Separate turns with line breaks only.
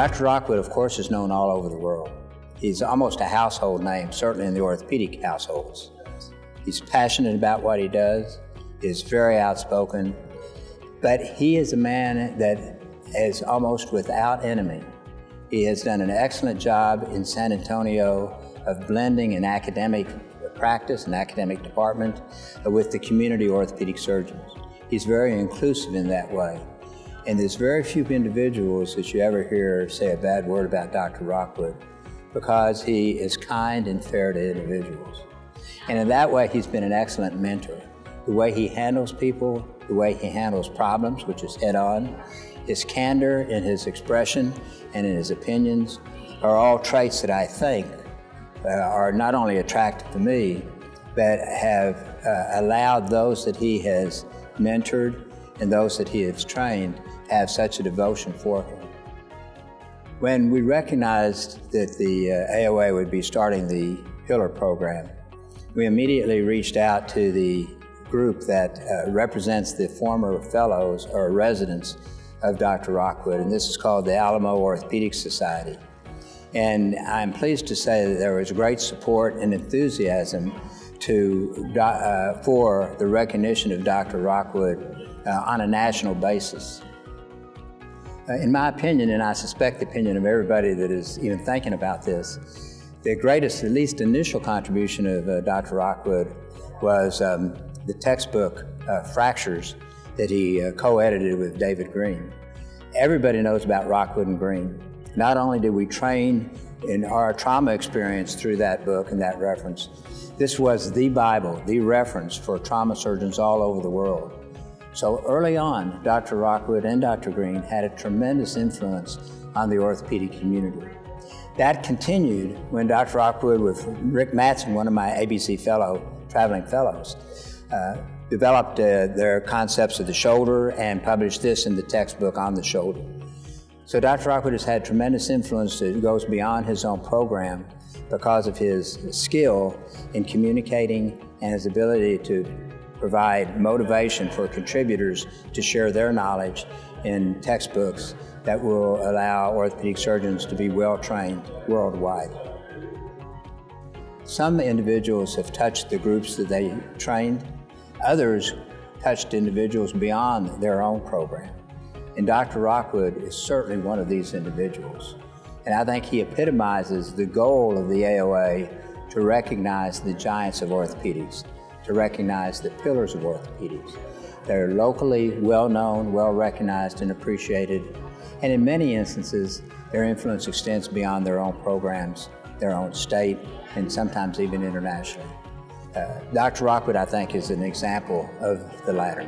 Dr. Rockwood, of course, is known all over the world. He's almost a household name, certainly in the orthopedic households. He's passionate about what he does, is very outspoken, but he is a man that is almost without enemy. He has done an excellent job in San Antonio of blending an academic practice, an academic department, with the community orthopedic surgeons. He's very inclusive in that way. And there's very few individuals that you ever hear say a bad word about Dr. Rockwood, because he is kind and fair to individuals. And in that way, he's been an excellent mentor. The way he handles people, the way he handles problems, which is head-on, his candor in his expression and in his opinions are all traits that I think are not only attractive to me, but have allowed those that he has mentored and those that he has trained to have such a devotion for him. When we recognized that the AOA would be starting the Pillar program, we immediately reached out to the group that represents the former fellows or residents of Dr. Rockwood, and this is called the Alamo Orthopaedic Society. And I'm pleased to say that there was great support and enthusiasm for the recognition of Dr. Rockwood on a national basis. In my opinion, and I suspect the opinion of everybody that is even thinking about this, the greatest, at least initial contribution of Dr. Rockwood was the textbook Fractures that he co-edited with David Green. Everybody knows about Rockwood and Green. Not only did we train in our trauma experience through that book and that reference, this was the Bible, the reference for trauma surgeons all over the world. So early on, Dr. Rockwood and Dr. Green had a tremendous influence on the orthopedic community. That continued when Dr. Rockwood, with Rick Mattson, one of my ABC traveling fellows, developed their concepts of the shoulder and published this in the textbook on the shoulder. So Dr. Rockwood has had tremendous influence that goes beyond his own program because of his skill in communicating and his ability to provide motivation for contributors to share their knowledge in textbooks that will allow orthopedic surgeons to be well-trained worldwide. Some individuals have touched the groups that they trained. Others touched individuals beyond their own program. And Dr. Rockwood is certainly one of these individuals. And I think he epitomizes the goal of the AOA to recognize the giants of orthopedics, to recognize the pillars of orthopedics. They're locally well-known, well-recognized, and appreciated. And in many instances, their influence extends beyond their own programs, their own state, and sometimes even internationally. Dr. Rockwood, I think, is an example of the latter.